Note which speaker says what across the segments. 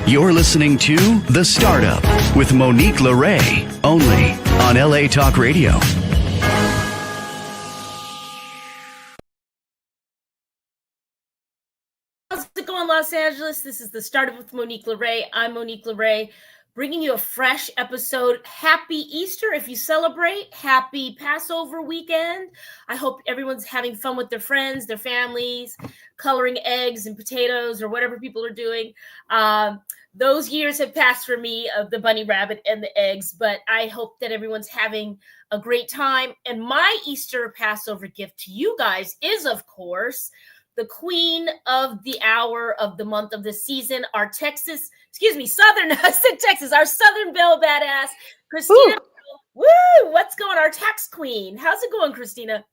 Speaker 1: You're listening to The Startup with Monique Lore, only on LA Talk Radio.
Speaker 2: How's it going, Los Angeles? This is The Startup with Monique Lore. I'm Monique Lore, bringing you a fresh episode. Happy Easter if you celebrate. Happy Passover weekend. I hope everyone's having fun with their friends, their families, coloring eggs and potatoes or whatever people are doing. Those years have passed for me of the bunny rabbit and the eggs, but I hope that everyone's having a great time. And my Easter Passover gift to you guys is, of course, the queen of the hour, of the month, of the season, our Texas, Southern, I said Texas, our Southern Belle Badass, Christina. Woo! What's going on? Our tax queen. How's it going, Christina?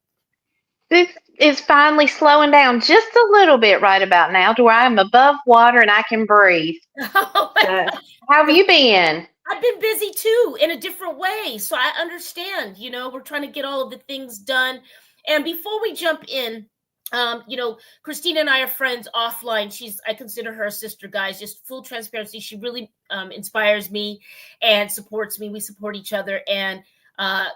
Speaker 3: This is finally slowing down just a little bit right about now to where I'm above water and I can breathe.
Speaker 2: Oh
Speaker 3: How have you been?
Speaker 2: I've been busy too, in a different way. So I understand, we're trying to get all of the things done. And before we jump in, Christina and I are friends offline. I consider her a sister, guys, just full transparency. She really inspires me and supports me. We support each other, and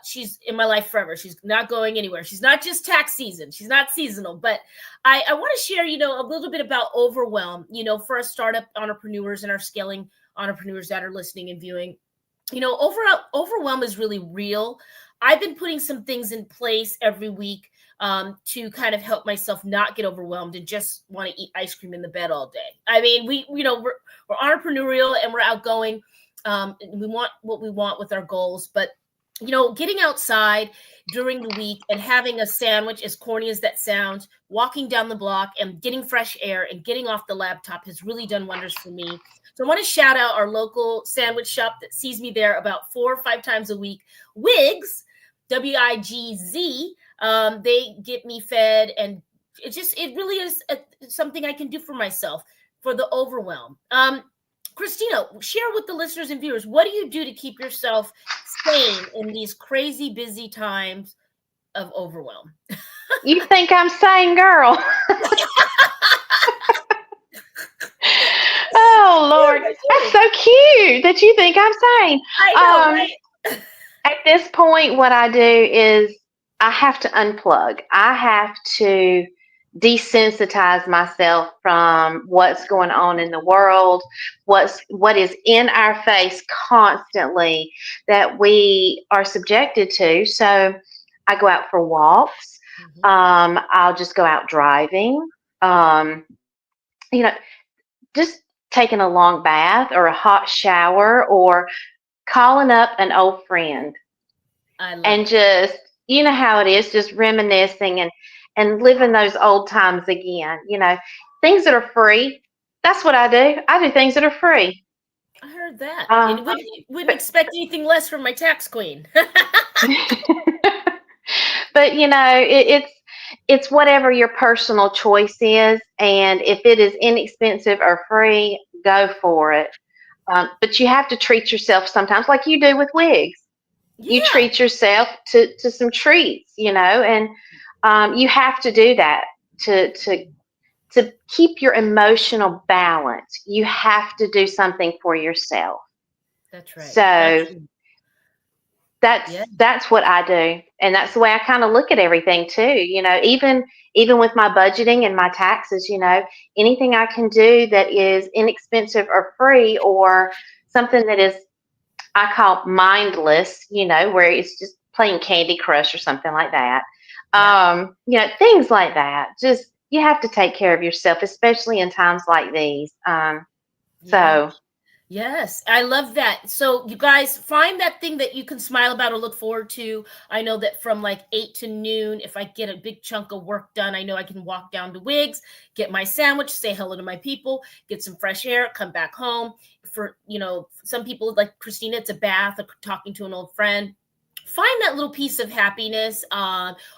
Speaker 2: she's in my life forever. She's not going anywhere. She's not just tax season. She's not seasonal, but I want to share, a little bit about overwhelm, for our startup entrepreneurs and our scaling entrepreneurs that are listening and viewing. Overwhelm is really real. I've been putting some things in place every week to kind of help myself not get overwhelmed and just want to eat ice cream in the bed all day. I mean, we're entrepreneurial and we're outgoing. We want what we want with our goals, but getting outside during the week and having a sandwich, as corny as that sounds, walking down the block and getting fresh air and getting off the laptop has really done wonders for me. So I want to shout out our local sandwich shop that sees me there about 4 or 5 times a week. Wigz, W-I-G-Z. They get me fed, and it really is something I can do for myself for the overwhelm. Christina, share with the listeners and viewers, what do you do to keep yourself sane in these crazy busy times of overwhelm?
Speaker 3: You think I'm sane, girl? Oh, Lord. That's so cute that you think I'm sane.
Speaker 2: I know, right?
Speaker 3: At this point, what I do is I have to unplug. I have to desensitize myself from what's going on in the world, what is in our face constantly that we are subjected to. So I go out for walks. I'll just go out driving. Just taking a long bath or a hot shower or calling up an old friend and just, you know how it is, just reminiscing and living those old times again. Things that are free. That's what I do. I do things that are free.
Speaker 2: I heard that. And wouldn't expect anything less from my tax queen.
Speaker 3: But it's whatever your personal choice is, and if it is inexpensive or free, go for it. But you have to treat yourself sometimes, like you do with Wigz. Yeah. You treat yourself to some treats, and you have to do that to keep your emotional balance. You have to do something for yourself.
Speaker 2: That's right.
Speaker 3: So that's what I do, and that's the way I kind of look at everything too. Even with my budgeting and my taxes, anything I can do that is inexpensive or free, or something that is, I call mindless, where it's just playing Candy Crush or something like that. Yeah. Things like that. Just, you have to take care of yourself, especially in times like these. So.
Speaker 2: Yes, I love that. So you guys find that thing that you can smile about or look forward to. I know that from like 8 to noon, if I get a big chunk of work done, I know I can walk down to Wigz, get my sandwich, say hello to my people, get some fresh air, come back home. For, some people like Christina, it's a bath or talking to an old friend. Find that little piece of happiness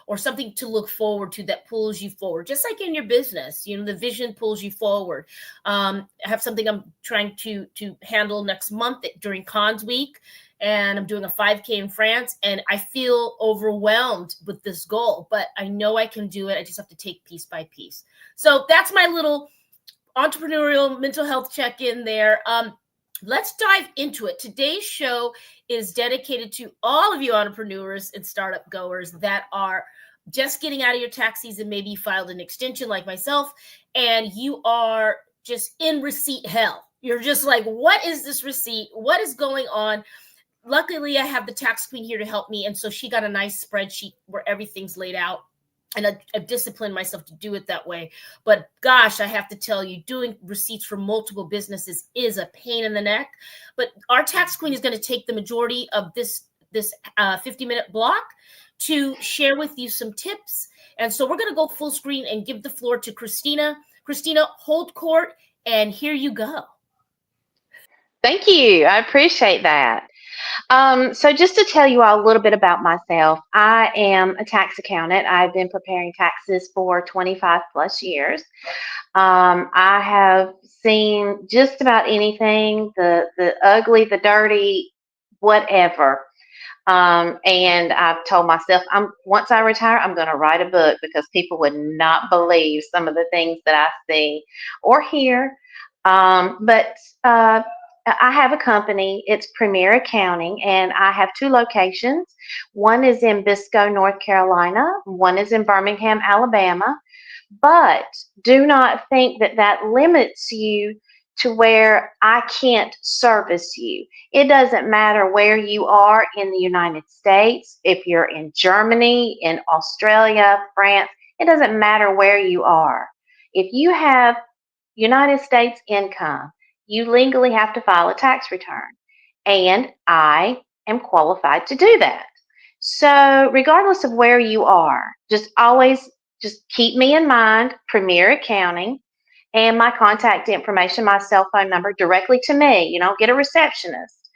Speaker 2: or something to look forward to that pulls you forward, just like in your business. The vision pulls you forward. I have something I'm trying to handle next month during Cons Week, and I'm doing a 5K in France, and I feel overwhelmed with this goal, but I know I can do it. I just have to take piece by piece. So that's my little entrepreneurial mental health check-in there. Let's dive into it. Today's show is dedicated to all of you entrepreneurs and startup goers that are just getting out of your tax season, maybe you filed an extension like myself, and you are just in receipt hell. You're just like, what is this receipt? What is going on? Luckily, I have the tax queen here to help me. And so she got a nice spreadsheet where everything's laid out. And I've disciplined myself to do it that way. But gosh, I have to tell you, doing receipts for multiple businesses is a pain in the neck. But our tax queen is going to take the majority of this 50-minute block to share with you some tips. And so we're going to go full screen and give the floor to Christina. Christina, hold court, and here you go.
Speaker 3: Thank you. I appreciate that. So just to tell you all a little bit about myself, I am a tax accountant. I've been preparing taxes for 25 plus years. I have seen just about anything, the ugly, the dirty, whatever. And I've told myself, once I retire, I'm going to write a book because people would not believe some of the things that I see or hear. But I have a company. It's Premier Accounting, and I have 2 locations. One is in Biscoe, North Carolina. One is in Birmingham, Alabama. But do not think that that limits you to where I can't service you. It doesn't matter where you are in the United States, if you're in Germany, in Australia, France, it doesn't matter where you are. If you have United States income, you legally have to file a tax return, and I am qualified to do that. So regardless of where you are, just keep me in mind, Premier Accounting, and my contact information, my cell phone number directly to me. You don't get a receptionist.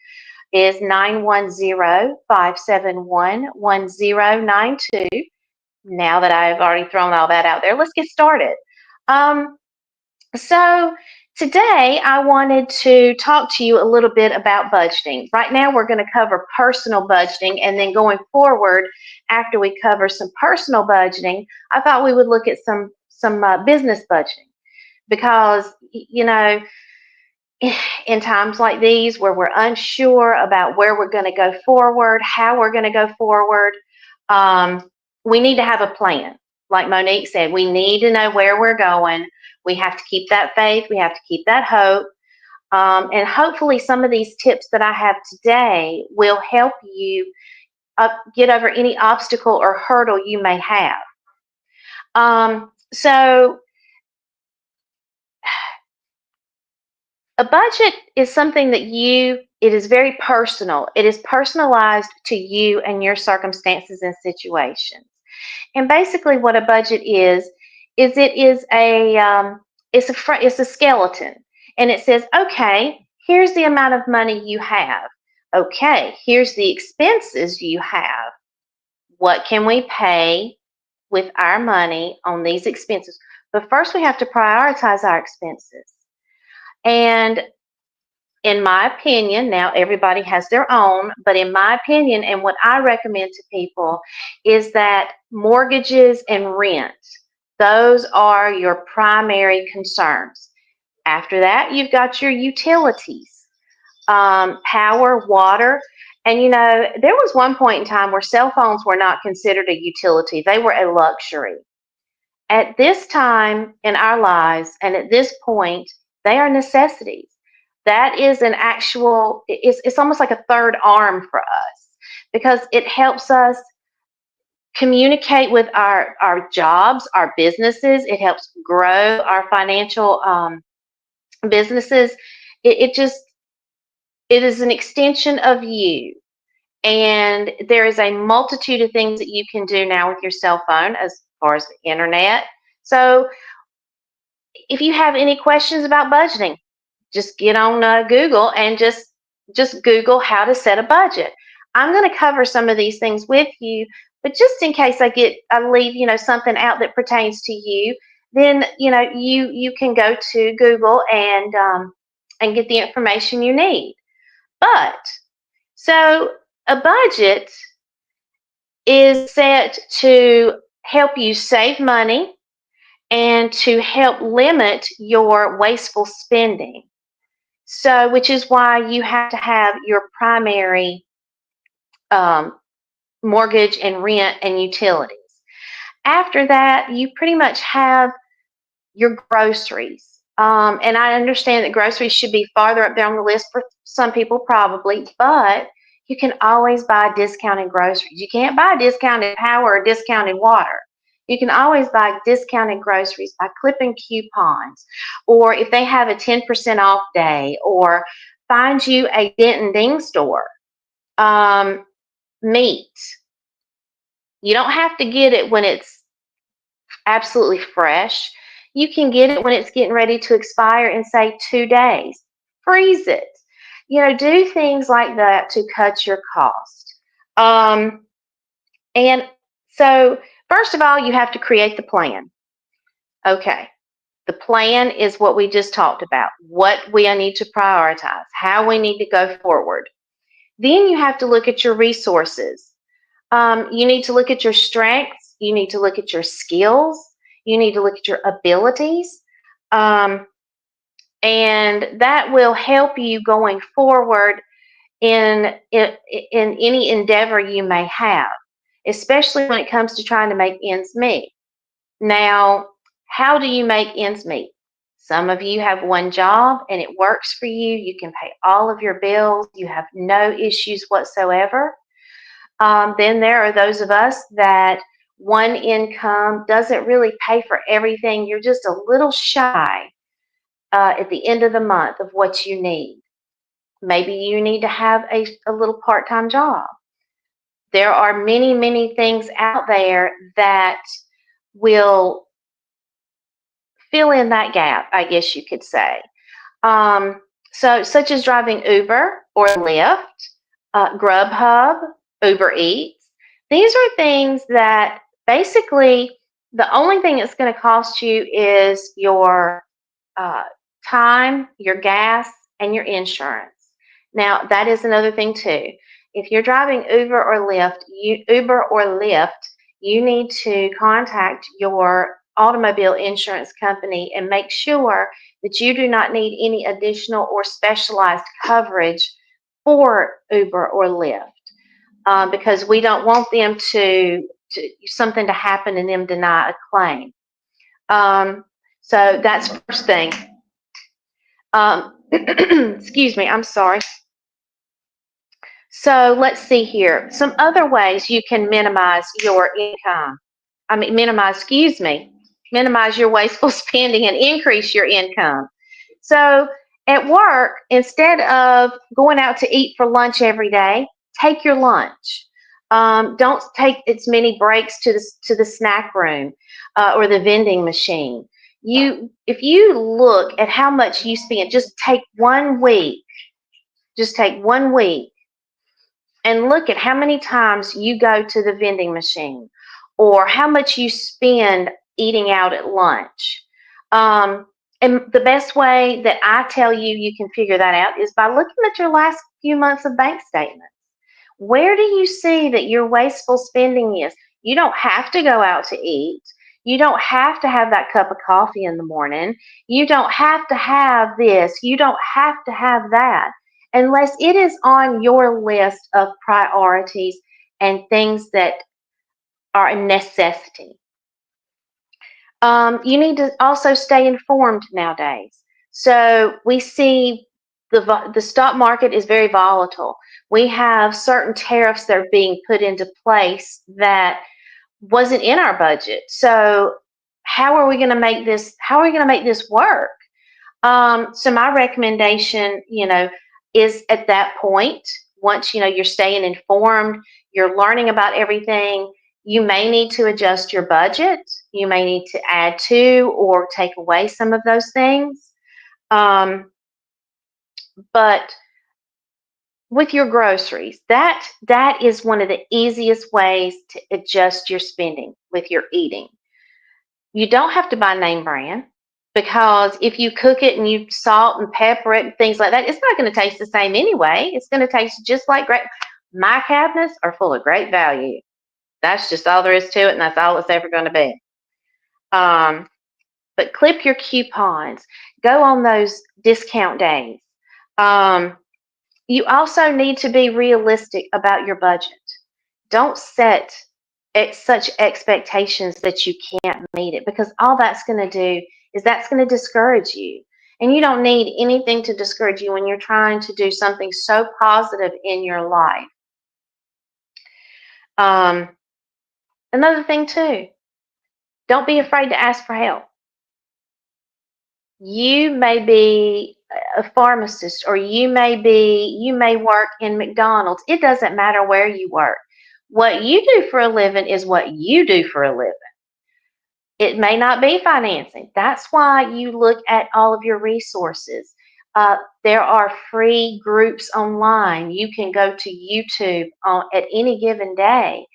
Speaker 3: Is 910-571-1092. Now that I've already thrown all that out there, let's get started. So today I wanted to talk to you a little bit about budgeting. Right now we're going to cover personal budgeting, and then going forward, after we cover some personal budgeting, I thought we would look at some business budgeting, because in times like these where we're unsure about where we're going to go forward, how we're going to go forward, we need to have a plan. Like Monique said, we need to know where we're going. We have to keep that faith. We have to keep that hope. And hopefully some of these tips that I have today will help you get over any obstacle or hurdle you may have. So a budget is something that it is very personal. It is personalized to you and your circumstances and situations. And basically what a budget is it's a skeleton. And it says, okay, here's the amount of money you have. Okay, here's the expenses you have. What can we pay with our money on these expenses? But first we have to prioritize our expenses. And in my opinion, now everybody has their own, but in my opinion, and what I recommend to people, is that mortgages and rent, those are your primary concerns. After that, you've got your utilities, power, water. And there was one point in time where cell phones were not considered a utility. They were a luxury. At this time in our lives, and at this point, they are necessities. That is it's almost like a third arm for us, because it helps us communicate with our jobs, our businesses. It helps grow our financial businesses. It is an extension of you. And there is a multitude of things that you can do now with your cell phone as far as the internet. So if you have any questions about budgeting, just get on Google and just Google how to set a budget. I'm going to cover some of these things with you, but just in case I leave something out that pertains to you, then you can go to Google and get the information you need. But so a budget is set to help you save money and to help limit your wasteful spending. So, which is why you have to have your primary mortgage and rent and utilities. After that, you pretty much have your groceries. And I understand that groceries should be farther up there on the list for some people, probably, but you can always buy discounted groceries. You can't buy discounted power or discounted water. You can always buy discounted groceries by clipping coupons, or if they have a 10% off day, or find you a dent and ding store. Meat. You don't have to get it when it's absolutely fresh. You can get it when it's getting ready to expire in, say, 2 days. Freeze it. Do things like that to cut your cost. And so, first of all, you have to create the plan. Okay. The plan is what we just talked about, what we need to prioritize, how we need to go forward. Then you have to look at your resources. You need to look at your strengths. You need to look at your skills. You need to look at your abilities. And that will help you going forward in any endeavor you may have, especially when it comes to trying to make ends meet. Now, how do you make ends meet? Some of you have one job and it works for you. You can pay all of your bills. You have no issues whatsoever. Then there are those of us that one income doesn't really pay for everything. You're just a little shy at the end of the month of what you need. Maybe you need to have a little part-time job. There are many, many things out there that will fill in that gap, I guess you could say. Such as driving Uber or Lyft, Grubhub, Uber Eats. These are things that basically the only thing it's going to cost you is your time, your gas, and your insurance. Now, that is another thing too. If you're driving Uber or Lyft, you need to contact your automobile insurance company and make sure that you do not need any additional or specialized coverage for Uber or Lyft, because we don't want them to something to happen and them deny a claim. So that's first thing. Excuse me, I'm sorry. So let's see here. Some other ways you can minimize your income. Minimize your wasteful spending and increase your income. So at work, instead of going out to eat for lunch every day, take your lunch. Don't take as many breaks to the snack room or the vending machine. If you look at how much you spend, just take 1 week. Just take 1 week and look at how many times you go to the vending machine or how much you spend eating out at lunch. And the best way that I tell you can figure that out is by looking at your last few months of bank statements. Where do you see that your wasteful spending is? You don't have to go out to eat. You don't have to have that cup of coffee in the morning. You don't have to have this. You don't have to have that, unless it is on your list of priorities and things that are a necessity. You need to also stay informed nowadays. So we see the stock market is very volatile. We have certain tariffs that are being put into place that wasn't in our budget. So how are we going to make this? How are we going to make this work? So my recommendation, is at that point, once you're staying informed, you're learning about everything. You may need to adjust your budget. You may need to add to or take away some of those things. But with your groceries, that is one of the easiest ways to adjust your spending with your eating. You don't have to buy name brand, because if you cook it and you salt and pepper it and things like that, it's not going to taste the same anyway. It's going to taste just like great. My cabinets are full of great value. That's just all there is to it, and that's all it's ever going to be. but clip your coupons. Go on those discount days. You also need to be realistic about your budget. Don't set such expectations that you can't meet it, because all that's going to do is that's going to discourage you. And you don't need anything to discourage you when you're trying to do something so positive in your life. Another thing too, don't be afraid to ask for help. You may be a pharmacist, or you may work in McDonald's. It doesn't matter where you work. What you do for a living is what you do for a living. It may not be financing. That's why you look at all of your resources. There are free groups online. You can go to YouTube at any given day,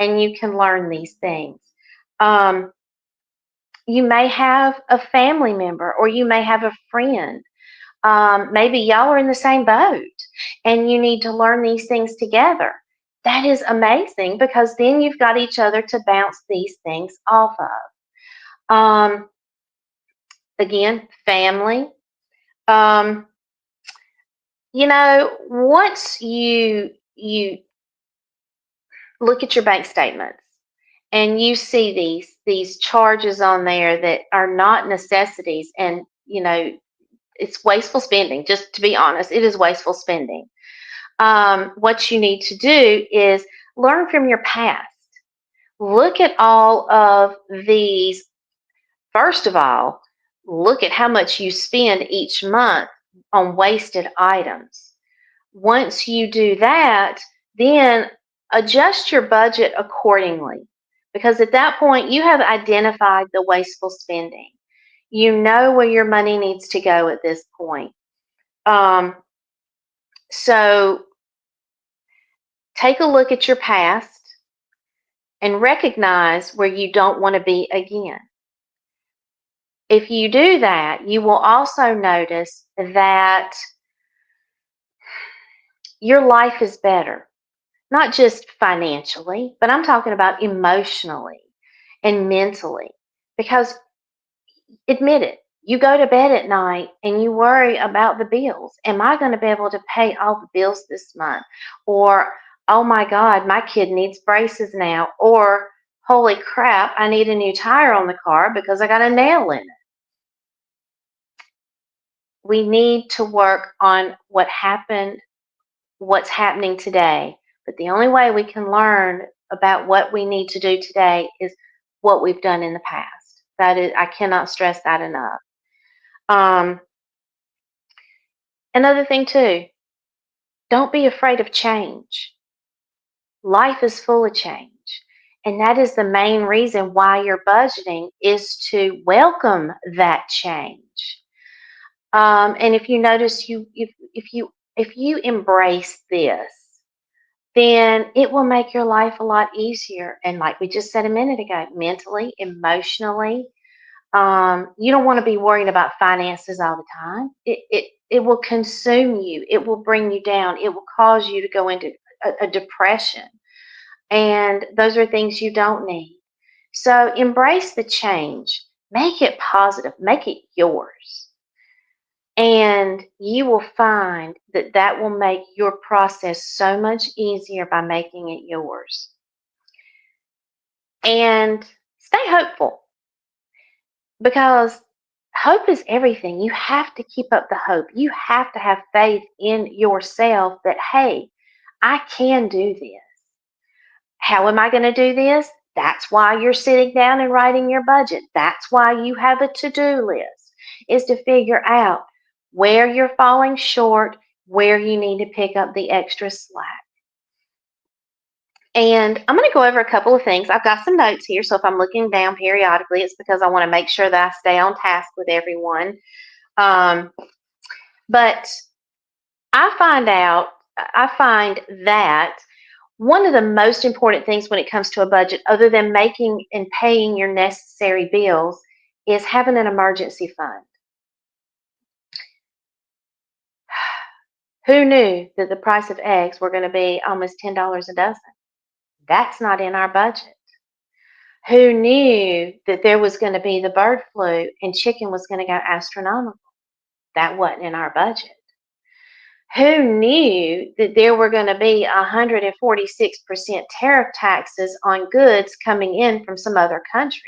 Speaker 3: and you can learn these things. You may have a family member, or you may have a friend. Maybe y'all are in the same boat and you need to learn these things together. That is amazing, because then you've got each other to bounce these things off of. Again, family. Once you look at your bank statements and you see these charges on there that are not necessities, and it's wasteful spending. Just to be honest, it is wasteful spending. What you need to do is learn from your past. Look at all of these. First of all, look at how much you spend each month on wasted items. Once you do that, then adjust your budget accordingly, because at that point you have identified the wasteful spending. You know where your money needs to go at this point. So take a look at your past and recognize where you don't want to be again. If you do that, you will also notice that your life is better, not just financially, but I'm talking about emotionally and mentally. Because admit it, you go to bed at night and you worry about the bills. Am I going to be able to pay all the bills this month? Or, oh my God, my kid needs braces now. Or, holy crap, I need a new tire on the car because I got a nail in it. We need to work on what's happening today. But the only way we can learn about what we need to do today is what we've done in the past. That is, I cannot stress that enough. Another thing too, don't be afraid of change. Life is full of change. And that is the main reason why you're budgeting, is to welcome that change. And if you notice, if you embrace this, then it will make your life a lot easier. And like we just said a minute ago, mentally, emotionally, you don't want to be worrying about finances all the time. It will consume you. It will bring you down. It will cause you to go into a depression. And those are things you don't need. So embrace the change. Make it positive. Make it yours. And you will find that that will make your process so much easier by making it yours. And stay hopeful, because hope is everything. You have to keep up the hope. You have to have faith in yourself that, hey, I can do this. How am I going to do this? That's why you're sitting down and writing your budget. That's why you have a to-do list, is to figure out where you're falling short, where you need to pick up the extra slack. And I'm going to go over a couple of things. I've got some notes here, so if I'm looking down periodically, it's because I want to make sure that I stay on task with everyone. But I find that one of the most important things when it comes to a budget, other than making and paying your necessary bills, is having an emergency fund. Who knew that the price of eggs were going to be almost $10 a dozen? That's not in our budget. Who knew that there was going to be the bird flu and chicken was going to go astronomical? That wasn't in our budget. Who knew that there were going to be 146% tariff taxes on goods coming in from some other countries?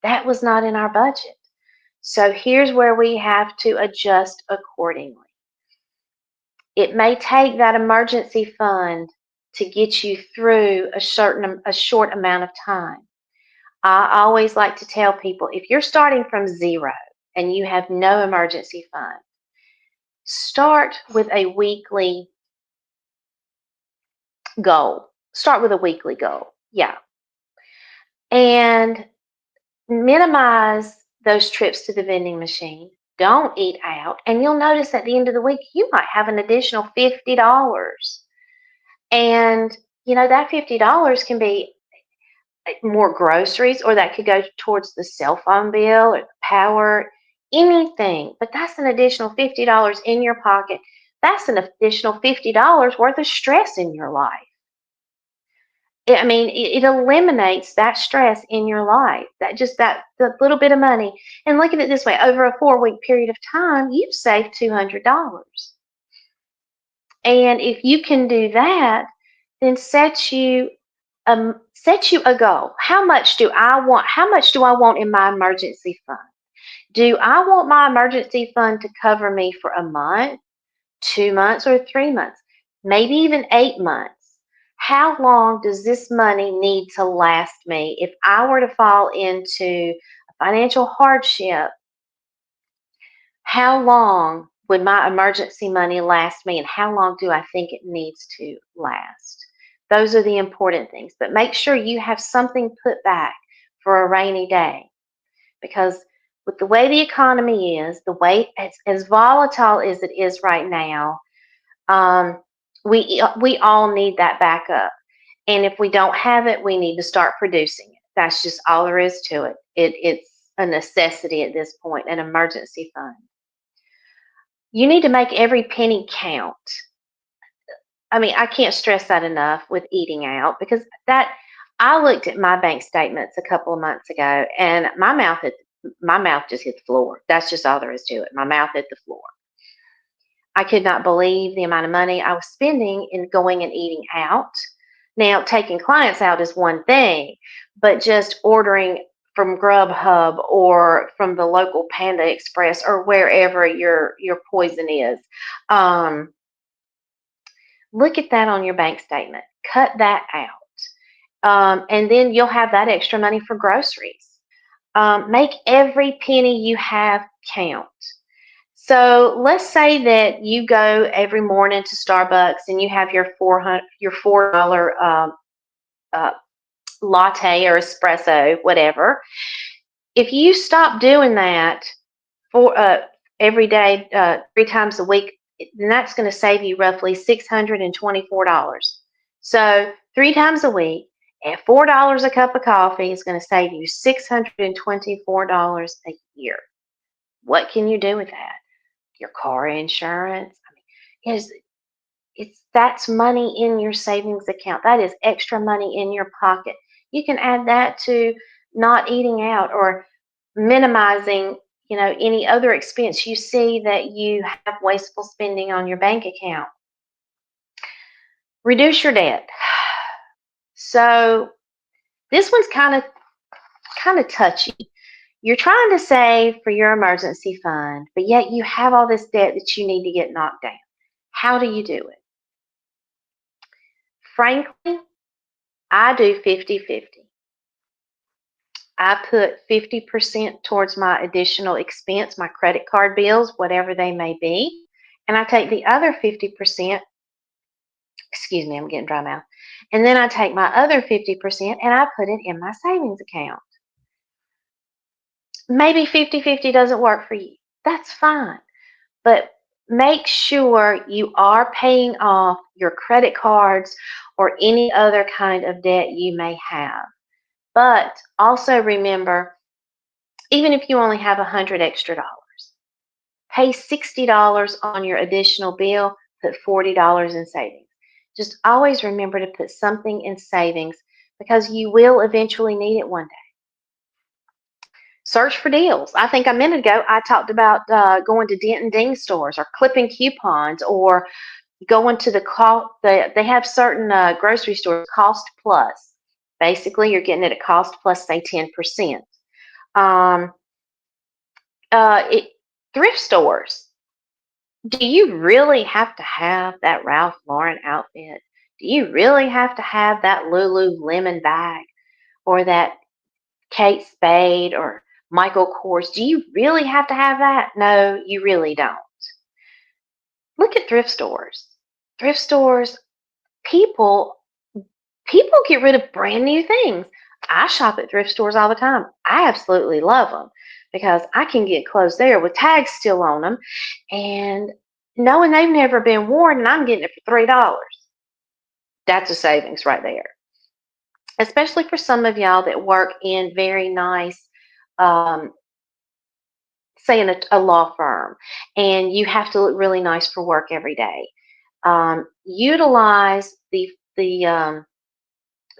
Speaker 3: That was not in our budget. So here's where we have to adjust accordingly. It may take that emergency fund to get you through a short amount of time. I always like to tell people, if you're starting from zero and you have no emergency fund, start with a weekly goal. Start with a weekly goal. Yeah. And minimize those trips to the vending machine. Don't eat out. And you'll notice at the end of the week, you might have an additional $50. And, that $50 can be more groceries, or that could go towards the cell phone bill or power, anything. But that's an additional $50 in your pocket. That's an additional $50 worth of stress in your life. It eliminates that stress in your life, the little bit of money. And look at it this way, over a 4-week period of time, you've saved $200. And if you can do that, then set you a goal. How much do I want in my emergency fund? Do I want my emergency fund to cover me for a month, 2 months, or 3 months, maybe even 8 months? How long does this money need to last me? If I were to fall into a financial hardship, how long would my emergency money last me, and how long do I think it needs to last? Those are the important things. But make sure you have something put back for a rainy day, because with the way the economy is, the way as volatile as it is right now, we all need that backup. And if we don't have it, we need to start producing it. That's just all there is to it. It's a necessity at this point, an emergency fund. You need to make every penny count. I can't stress that enough with eating out, because I looked at my bank statements a couple of months ago, and my mouth just hit the floor. That's just all there is to it. My mouth hit the floor. I could not believe the amount of money I was spending in going and eating out. Now, taking clients out is one thing, but just ordering from Grubhub or from the local Panda Express or wherever your poison is, look at that on your bank statement. Cut that out. And then you'll have that extra money for groceries. Make every penny you have count. So let's say that you go every morning to Starbucks and you have your $4 latte or espresso, whatever. If you stop doing that for every day, 3 times a week, then that's going to save you roughly $624. So 3 times a week at $4 a cup of coffee is going to save you $624 a year. What can you do with that? Your car insurance. That's money in your savings account. That is extra money in your pocket. You can add that to not eating out or minimizing, any other expense you see that you have wasteful spending on your bank account. Reduce your debt. So this one's kind of touchy. You're trying to save for your emergency fund, but yet you have all this debt that you need to get knocked down. How do you do it? Frankly, I do 50-50. I put 50% towards my additional expense, my credit card bills, whatever they may be, and I take the other 50%, excuse me, I'm getting dry mouth, and then I take my other 50% and I put it in my savings account. Maybe 50-50 doesn't work for you. That's fine. But make sure you are paying off your credit cards or any other kind of debt you may have. But also remember, even if you only have $100 extra, pay $60 on your additional bill, put $40 in savings. Just always remember to put something in savings, because you will eventually need it one day. Search for deals. I think a minute ago I talked about going to Dent and Dean stores or clipping coupons or going to they have certain grocery stores, cost plus. Basically, you're getting it at cost plus, say, 10%. Um, Thrift stores. Do you really have to have that Ralph Lauren outfit? Do you really have to have that Lululemon bag or that Kate Spade or Michael Kors? Do you really have to have that? No, you really don't. Look at thrift stores. Thrift stores, people get rid of brand new things. I shop at thrift stores all the time. I absolutely love them because I can get clothes there with tags still on them and knowing they've never been worn and I'm getting it for $3. That's a savings right there. Especially for some of y'all that work in very nice, say in a law firm, and you have to look really nice for work every day. Utilize the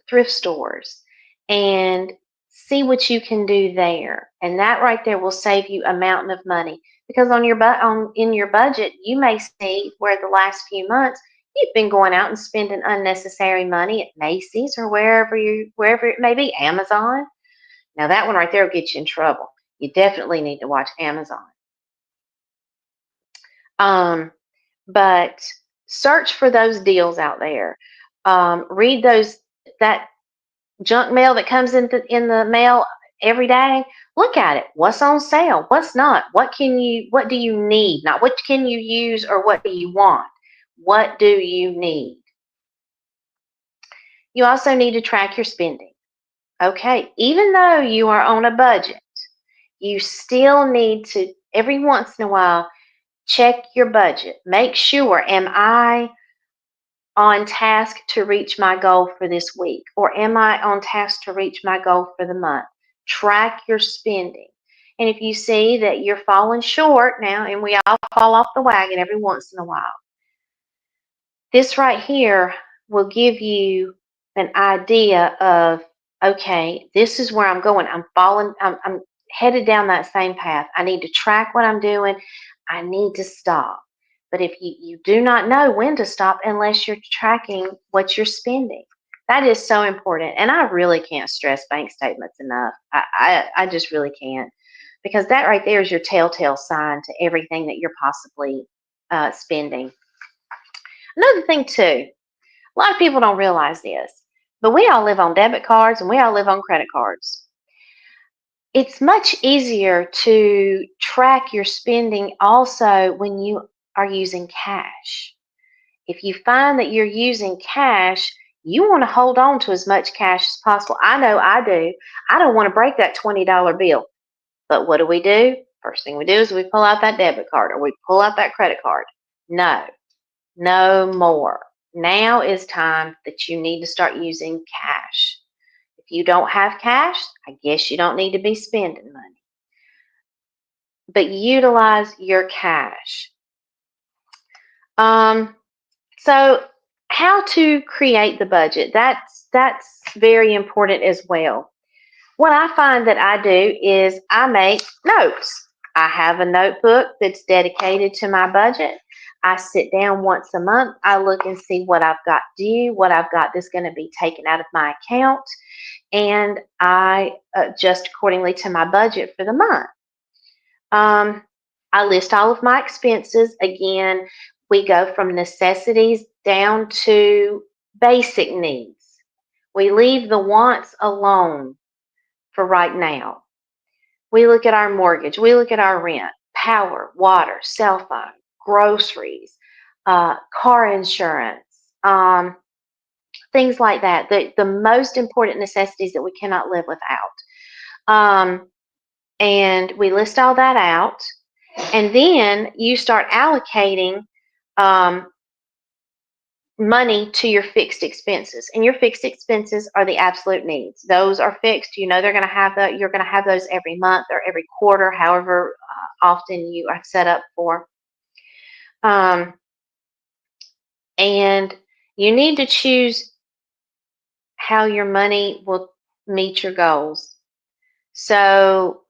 Speaker 3: thrift stores and see what you can do there, and that right there will save you a mountain of money. Because in your budget, you may see where the last few months you've been going out and spending unnecessary money at Macy's or wherever it may be, Amazon. Now that one right there will get you in trouble. You definitely need to watch Amazon. But search for those deals out there. Read that junk mail that comes in the mail every day. Look at it. What's on sale? What's not? What do you need? Not what can you use or what do you want? What do you need? You also need to track your spending. Okay, even though you are on a budget, you still need to, every once in a while, check your budget. Make sure, am I on task to reach my goal for this week? Or am I on task to reach my goal for the month? Track your spending. And if you see that you're falling short now, and we all fall off the wagon every once in a while, this right here will give you an idea of, okay, this is where I'm going. I'm headed down that same path. I need to track what I'm doing. I need to stop. But if you do not know when to stop unless you're tracking what you're spending, that is so important. And I really can't stress bank statements enough. I just really can't, because that right there is your telltale sign to everything that you're possibly spending. Another thing too, a lot of people don't realize this, but we all live on debit cards and we all live on credit cards. It's much easier to track your spending also when you are using cash. If you find that you're using cash, you want to hold on to as much cash as possible. I know I do. I don't want to break that $20 bill. But what do? First thing we do is we pull out that debit card or we pull out that credit card. No more. Now is time that you need to start using cash. If you don't have cash, I guess you don't need to be spending money. But utilize your cash. So how to create the budget? That's very important as well. What I find that I do is I make notes. I have a notebook that's dedicated to my budget. I sit down once a month. I look and see what I've got due, what I've got that's going to be taken out of my account, and I adjust accordingly to my budget for the month. I list all of my expenses. Again, we go from necessities down to basic needs. We leave the wants alone for right now. We look at our mortgage, we look at our rent, power, water, cell phone, groceries, car insurance, things like that. The most important necessities that we cannot live without. And we list all that out. And then you start allocating money to your fixed expenses, and your fixed expenses are the absolute needs. Those are fixed. You know you're going to have those every month or every quarter, however often you are set up for. And you need to choose how your money will meet your goals. So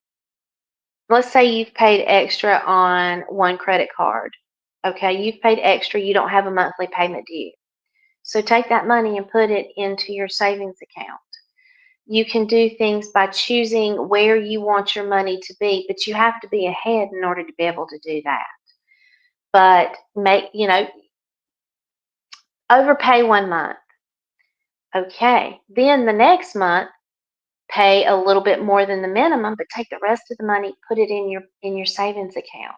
Speaker 3: let's say you've paid extra on one credit card. Okay, you've paid extra, you don't have a monthly payment due. So take that money and put it into your savings account. You can do things by choosing where you want your money to be, but you have to be ahead in order to be able to do that. But overpay one month. Okay, then the next month, pay a little bit more than the minimum, but take the rest of the money, put it in your savings account.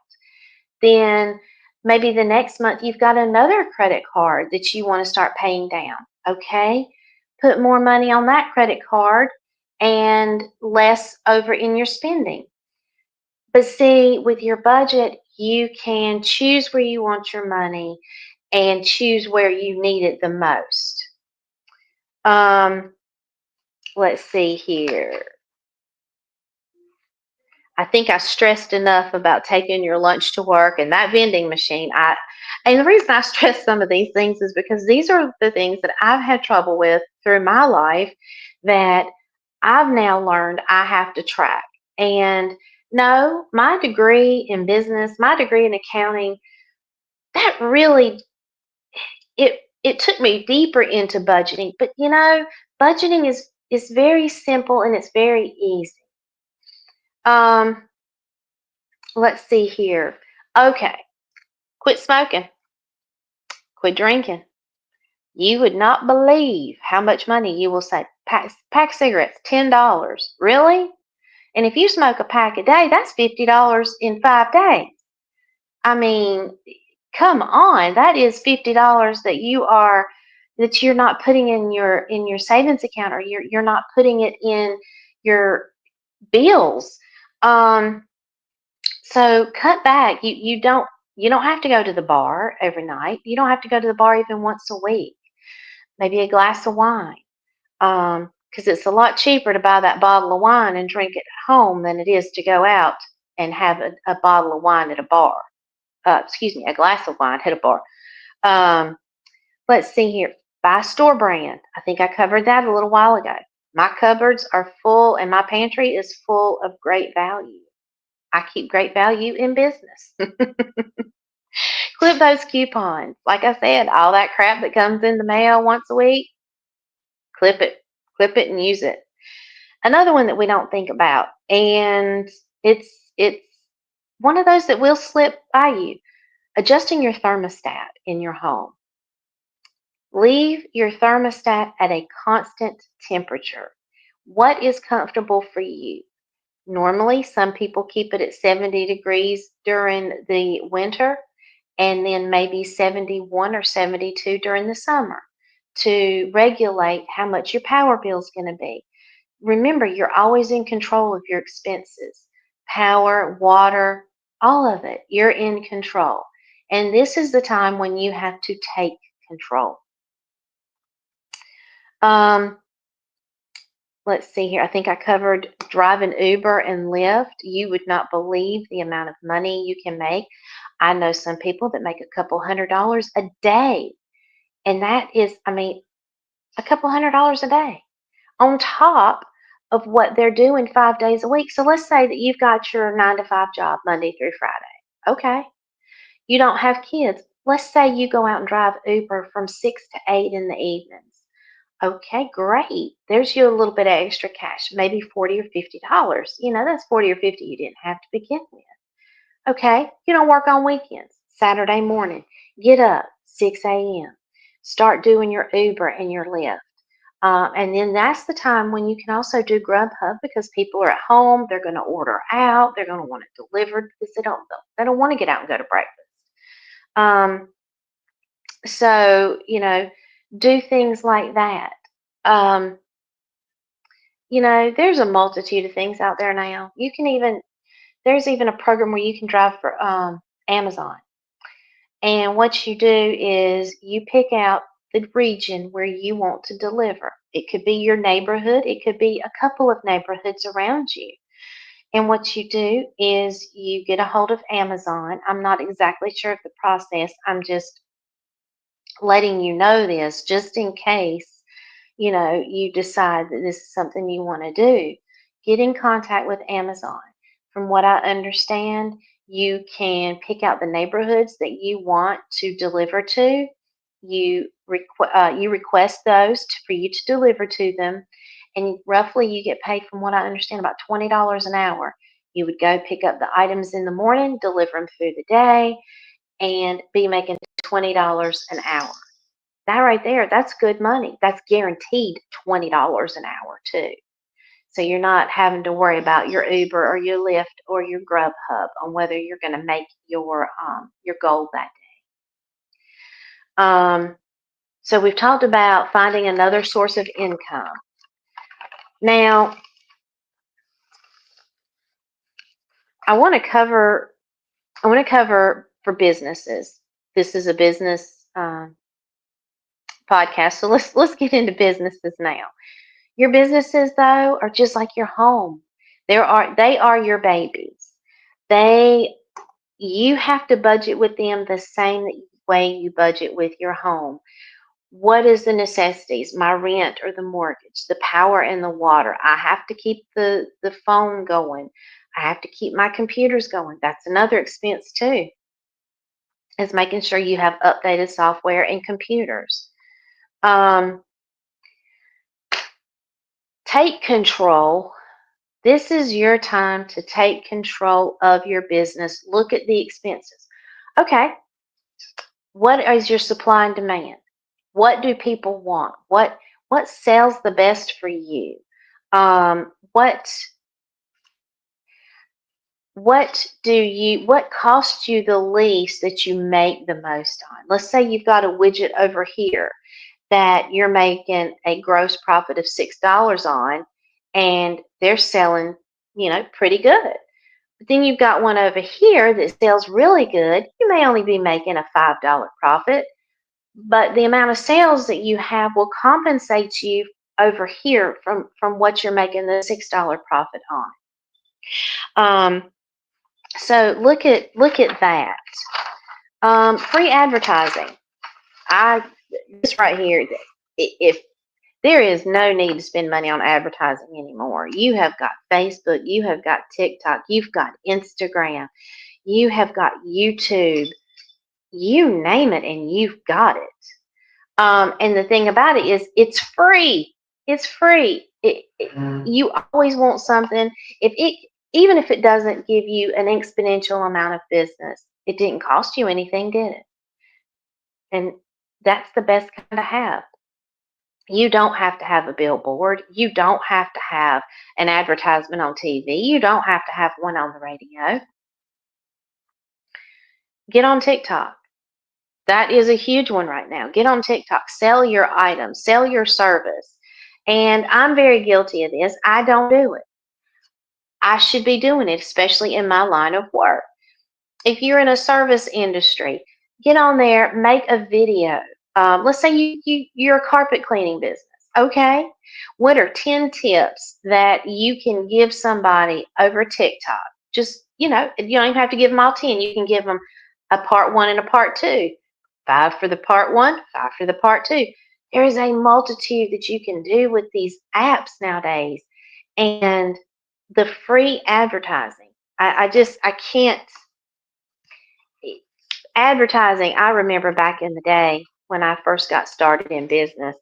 Speaker 3: Then maybe the next month you've got another credit card that you want to start paying down. Okay, put more money on that credit card and less over in your spending. But see, with your budget, you can choose where you want your money and choose where you need it the most. Let's see here. I think I stressed enough about taking your lunch to work and that vending machine. And the reason I stress some of these things is because these are the things that I've had trouble with through my life that I've now learned I have to track. And no, my degree in business, my degree in accounting, that really it took me deeper into budgeting. But budgeting is very simple and it's very easy. Let's see here. Okay, quit smoking, quit drinking. You would not believe how much money you will save. Pack cigarettes, $10. Really? And if you smoke a pack a day, that's $50 in 5 days. I mean, come on, that is $50 that you're not putting in your savings account, or you're not putting it in your bills. So cut back. You don't have to go to the bar every night. You don't have to go to the bar even once a week. Maybe a glass of wine. Because it's a lot cheaper to buy that bottle of wine and drink it at home than it is to go out and have a bottle of wine at a bar. A glass of wine at a bar. Let's see here. Buy store brand. I think I covered that a little while ago. My cupboards are full and my pantry is full of great value. I keep great value in business. Clip those coupons. Like I said, all that crap that comes in the mail once a week, clip it and use it. Another one that we don't think about, and it's one of those that will slip by you, adjusting your thermostat in your home. Leave your thermostat at a constant temperature. What is comfortable for you? Normally, some people keep it at 70 degrees during the winter, and then maybe 71 or 72 during the summer to regulate how much your power bill is going to be. Remember, you're always in control of your expenses. Power, water, all of it, you're in control. And this is the time when you have to take control. Let's see here. I think I covered driving Uber and Lyft. You would not believe the amount of money you can make. I know some people that make a couple $100s a day. And that is, a couple $100s a day on top of what they're doing 5 days a week. So let's say that you've got your 9 to 5 job Monday through Friday. Okay. You don't have kids. Let's say you go out and drive Uber from 6 to 8 in the evenings. Okay, great. There's you a little bit of extra cash, maybe $40 or $50. That's 40 or 50 you didn't have to begin with. Okay, you don't work on weekends. Saturday morning, get up 6 a.m. Start doing your Uber and your Lyft. And then that's the time when you can also do Grubhub, because people are at home. They're going to order out. They're going to want it delivered because they don't want to get out and go to breakfast. So do things like that. There's a multitude of things out there now. There's even a program where you can drive for Amazon. And what you do is you pick out the region where you want to deliver. It could be your neighborhood. It could be a couple of neighborhoods around you. And what you do is you get a hold of Amazon. I'm not exactly sure of the process. I'm just letting you know this just in case you decide that this is something you want to do, get in contact with Amazon. From what I understand, you can pick out the neighborhoods that you want to deliver to. You request those for you to deliver to them, and roughly you get paid, from what I understand, about $20 an hour. You would go pick up the items in the morning, deliver them through the day, and be making $20 an hour. That right there, that's good money. That's guaranteed $20 an hour too. So you're not having to worry about your Uber or your Lyft or your Grubhub on whether you're going to make your goal that day. So we've talked about finding another source of income. Now, I want to cover for businesses. This is a business podcast, so let's get into businesses now. Your businesses, though, are just like your home. They are your babies. You have to budget with them the same way you budget with your home. What is the necessities? My rent or the mortgage, the power and the water. I have to keep the phone going. I have to keep my computers going. That's another expense too, is making sure you have updated software and computers. Take control. This is your time to take control of your business. Look at the expenses. Okay, what is your supply and demand? What do people want? What sells the best for you? What costs you the least that you make the most on? Let's say you've got a widget over here that you're making a gross profit of $6 on, and they're selling, pretty good. But then you've got one over here that sells really good. You may only be making a $5 profit, but the amount of sales that you have will compensate you over here from what you're making the $6 profit on. So look at that. Free advertising. This right here, if there is no need to spend money on advertising anymore. You have got Facebook, you have got TikTok, you've got Instagram, you have got YouTube, you name it, and you've got it. And the thing about it is, it's free. It's free. You always want something. Even if it doesn't give you an exponential amount of business, it didn't cost you anything, did it? And that's the best kind to have. You don't have to have a billboard. You don't have to have an advertisement on TV. You don't have to have one on the radio. Get on TikTok. That is a huge one right now. Get on TikTok. Sell your items. Sell your service. And I'm very guilty of this. I don't do it. I should be doing it, especially in my line of work. If you're in a service industry, get on there, make a video. Let's say you're a carpet cleaning business. Okay, what are 10 tips that you can give somebody over TikTok? Just, you don't even have to give them all 10. You can give them a part 1 and a part 2. 5 for the part 1, 5 for the part 2. There is a multitude that you can do with these apps nowadays. And the free advertising, I can't. Advertising, I remember back in the day when I first got started in business,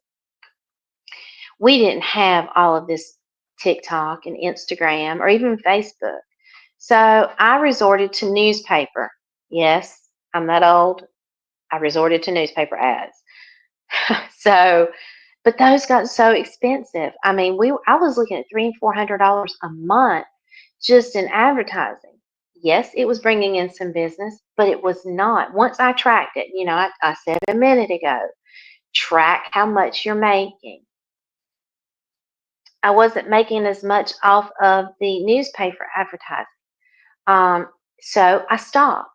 Speaker 3: we didn't have all of this TikTok and Instagram or even Facebook. So I resorted to newspaper. Yes, I'm that old. I resorted to newspaper ads. But those got so expensive. I mean, I was looking at $300 and $400 a month just in advertising. Yes, it was bringing in some business, but it was not. Once I tracked it, I said a minute ago, track how much you're making. I wasn't making as much off of the newspaper advertising. So I stopped.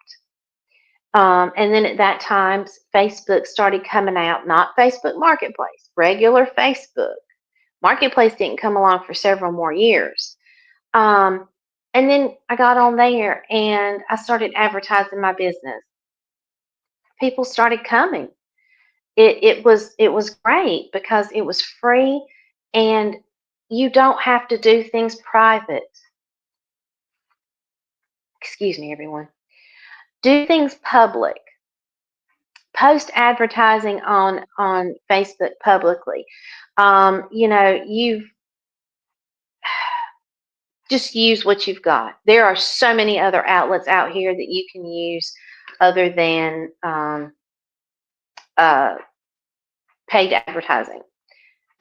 Speaker 3: And then at that time, Facebook started coming out, not Facebook Marketplace, regular Facebook. Marketplace didn't come along for several more years. And then I got on there and I started advertising my business. People started coming. it was great because it was free, and you don't have to do things private. Excuse me, everyone. Do things public. Post advertising on Facebook publicly. You've just use what you've got. There are so many other outlets out here that you can use other than uh, paid advertising.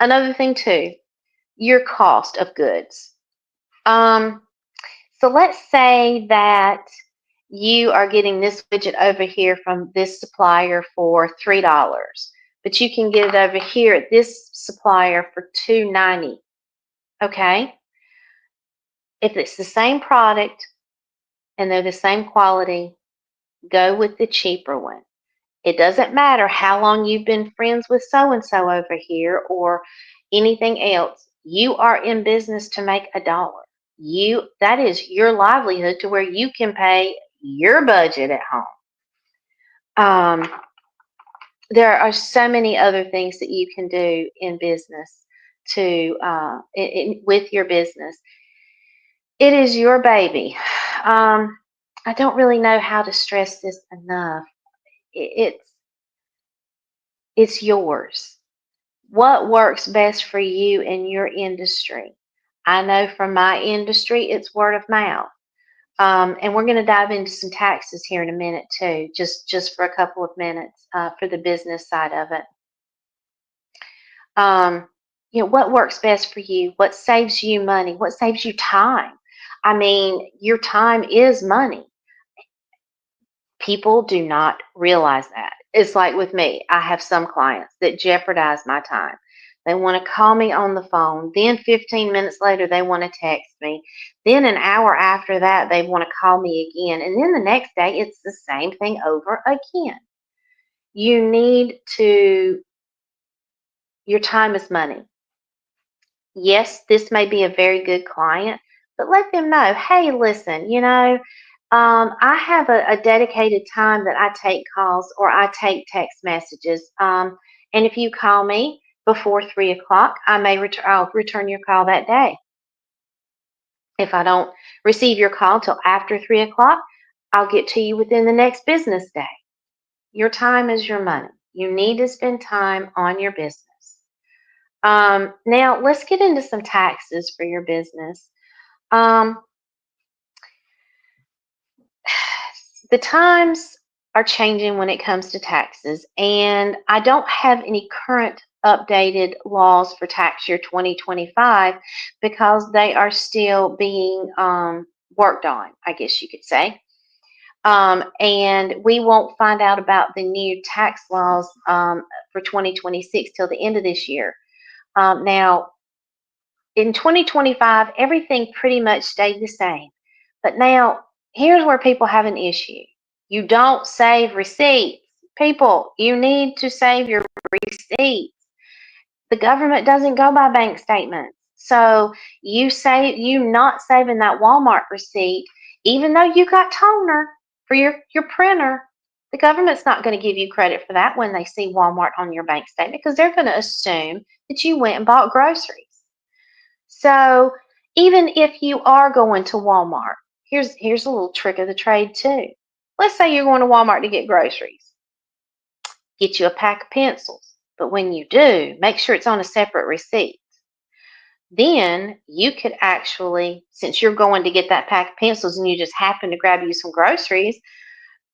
Speaker 3: Another thing too, your cost of goods. So let's say that you are getting this widget over here from this supplier for $3, but you can get it over here at this supplier for $2.90. Okay? If it's the same product and they're the same quality, go with the cheaper one. It doesn't matter how long you've been friends with so and so over here or anything else. You are in business to make a dollar. That is your livelihood to where you can pay your budget at home. There are so many other things that you can do in business with your business. It is your baby. I don't really know how to stress this enough. It's yours. What works best for you in your industry? I know from my industry, it's word of mouth. And we're going to dive into some taxes here in a minute too, just for a couple of minutes for the business side of it. What works best for you? What saves you money? What saves you time? I mean, your time is money. People do not realize that. It's like with me, I have some clients that jeopardize my time. They want to call me on the phone. Then 15 minutes later, they want to text me. Then an hour after that, they want to call me again. And then the next day, it's the same thing over again. Your time is money. Yes, this may be a very good client, but let them know, hey, listen, I have a dedicated time that I take calls or I take text messages. And if you call me before 3 o'clock, I'll return your call that day. If I don't receive your call till after 3 o'clock, I'll get to you within the next business day. Your time is your money. You need to spend time on your business. Now, let's get into some taxes for your business. The times are changing when it comes to taxes, and I don't have any current updated laws for tax year 2025 because they are still being worked on, I guess you could say. And we won't find out about the new tax laws for 2026 till the end of this year. Now, in 2025, everything pretty much stayed the same. But now, here's where people have an issue. You don't save receipts. People, you need to save your receipts. The government doesn't go by bank statements. So you not saving that Walmart receipt, even though you got toner for your printer, the government's not going to give you credit for that when they see Walmart on your bank statement because they're going to assume that you went and bought groceries. So even if you are going to Walmart, here's a little trick of the trade too. Let's say you're going to Walmart to get groceries. Get you a pack of pencils. But when you do, make sure it's on a separate receipt. Then you could actually, since you're going to get that pack of pencils and you just happen to grab you some groceries,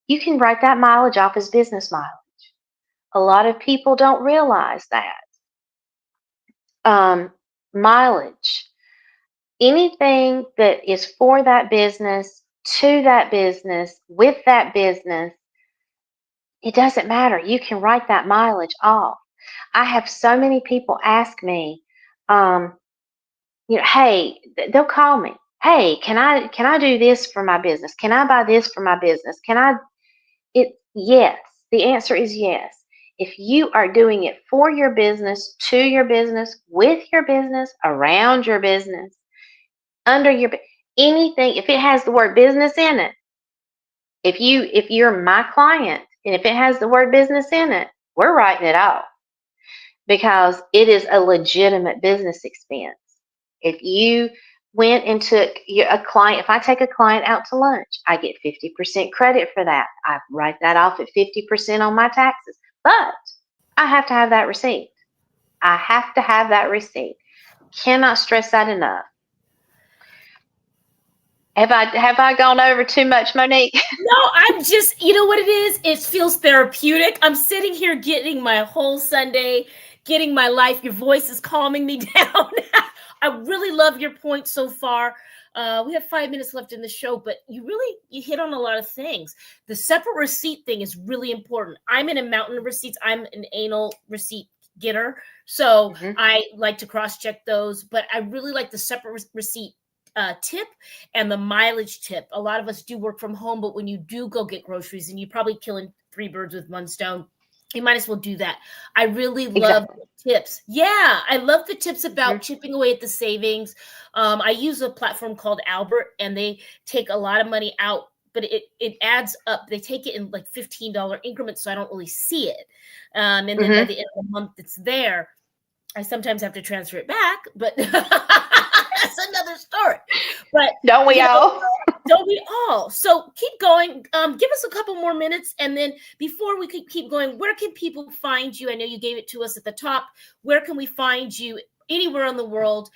Speaker 3: you can write that mileage off as business mileage. A lot of people don't realize that. Mileage. Anything that is for that business, to that business, with that business, it doesn't matter. You can write that mileage off. I have so many people ask me, hey, they'll call me. Hey, can I do this for my business? Can I buy this for my business? Yes. The answer is yes. If you are doing it for your business, to your business, with your business, around your business, under your anything, if it has the word business in it, if you're my client and if it has the word business in it, we're writing it off because it is a legitimate business expense. If you went and took a client, if I take a client out to lunch, I get 50% credit for that. I write that off at 50% on my taxes. But I have to have that receipt. I have to have that receipt. Cannot stress that enough. Have I gone over too much, Monique?
Speaker 2: No, I'm just, you know what it is? It feels therapeutic. I'm sitting here getting my whole Sunday, getting my life. Your voice is calming me down. I really love your point so far. We have 5 minutes left in the show, but you hit on a lot of things. The separate receipt thing is really important. I'm in a mountain of receipts. I'm an anal receipt getter. So I like to cross-check those, but I really like the separate receipt tip and the mileage tip. A lot of us do work from home, but when you do go get groceries, and you're probably killing 3 birds with 1 stone, you might as well do that. I really love tips. Yeah, I love the tips about chipping away at the savings. I use a platform called Albert, and they take a lot of money out, but it adds up. They take it in like $15 increments, so I don't really see it. And then by the end of the month, it's there. I sometimes have to transfer it back, but that's another story. But
Speaker 3: don't we all?
Speaker 2: Don't we all? So keep going. Give us a couple more minutes, and then before we keep going, where can people find you? I know you gave it to us at the top. Where can we find you anywhere in the world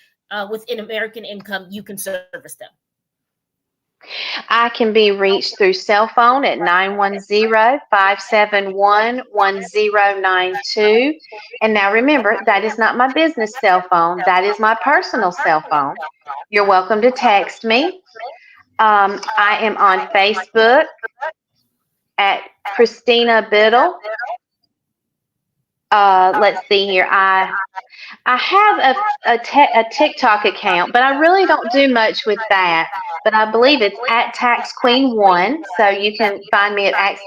Speaker 2: within American Income? You can service them.
Speaker 3: I can be reached through cell phone at 910-571-1092. And now remember, that is not my business cell phone. That is my personal cell phone. You're welcome to text me. I am on Facebook at Christina Biddle. Let's see here. I have a TikTok account, but I really don't do much with that. But I believe it's at Tax Queen 1, so you can find me at Tax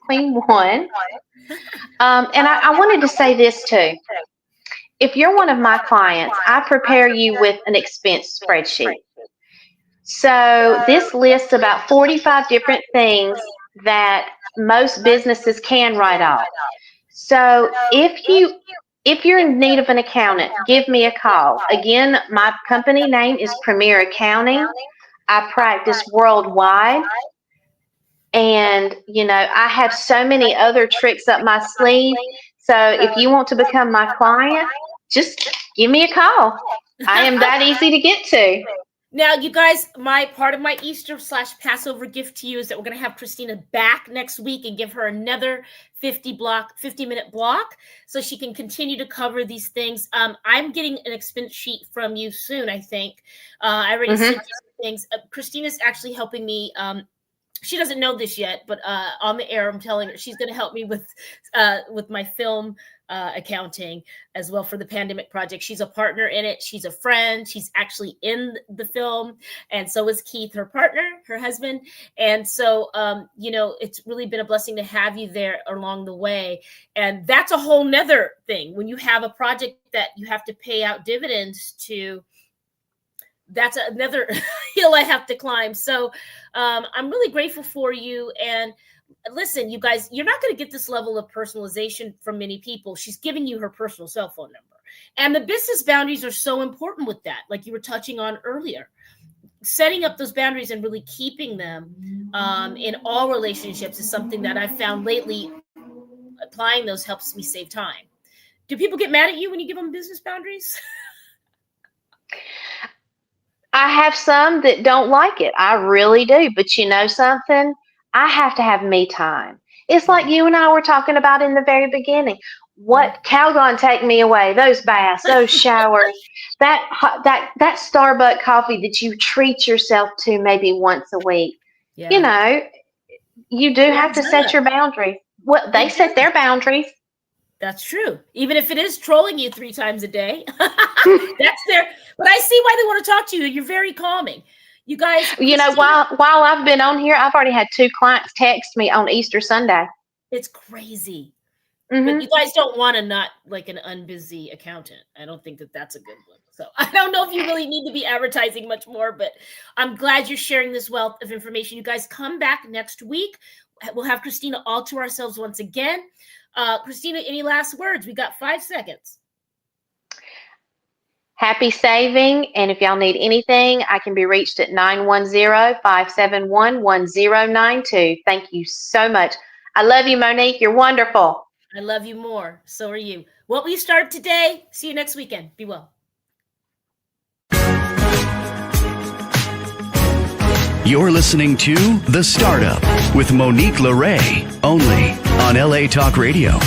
Speaker 3: Queen 1. And I wanted to say this too. If you're one of my clients, I prepare you with an expense spreadsheet. So this lists about 45 different things that most businesses can write off. So if you're in need of an accountant, give me a call. Again, my company name is Premier Accounting. I practice worldwide. And, I have so many other tricks up my sleeve. So if you want to become my client, just give me a call. I am that easy to get to.
Speaker 2: Now, you guys, part of my Easter/Passover gift to you is that we're going to have Christina back next week and give her another 50-minute block so she can continue to cover these things. I'm getting an expense sheet from you soon, I think. I already sent you some things. Christina's actually helping me. She doesn't know this yet, but on the air, I'm telling her she's going to help me with my film accounting as well for the Pandemic Project. She's a partner in it. She's a friend. She's actually in the film. And so is Keith, her partner, her husband. And so, it's really been a blessing to have you there along the way. And that's a whole nother thing. When you have a project that you have to pay out dividends to, that's another hill I have to climb. So I'm really grateful for you. And listen, you guys, you're not going to get this level of personalization from many people. She's giving you her personal cell phone number. And the business boundaries are so important with that, like you were touching on earlier. Setting up those boundaries and really keeping them in all relationships is something that I've found lately. Applying those helps me save time. Do people get mad at you when you give them business boundaries?
Speaker 3: I have some that don't like it. I really do. But you know something? I have to have me time. It's like you and I were talking about in the very beginning. What Calgon take me away? Those baths, those showers, that Starbucks coffee that you treat yourself to maybe once a week.
Speaker 2: Yeah.
Speaker 3: You do have to set your boundaries. Well, they set their boundaries.
Speaker 2: That's true. Even if it is trolling you 3 times a day, that's there. But I see why they want to talk to you. You're very calming. You guys.
Speaker 3: While I've been on here, I've already had 2 clients text me on Easter Sunday.
Speaker 2: It's crazy. But you guys don't want to not like an unbusy accountant. I don't think that that's a good one. So I don't know if you really need to be advertising much more, but I'm glad you're sharing this wealth of information. You guys come back next week. We'll have Christina all to ourselves once again. Christina, any last words? We got 5 seconds.
Speaker 3: Happy saving. And if y'all need anything, I can be reached at 910-571-1092. Thank you so much. I love you, Monique. You're wonderful.
Speaker 2: I love you more. So are you. What we start today. See you next weekend. Be well.
Speaker 1: You're listening to The Startup with Monique Lore, only on LA Talk Radio.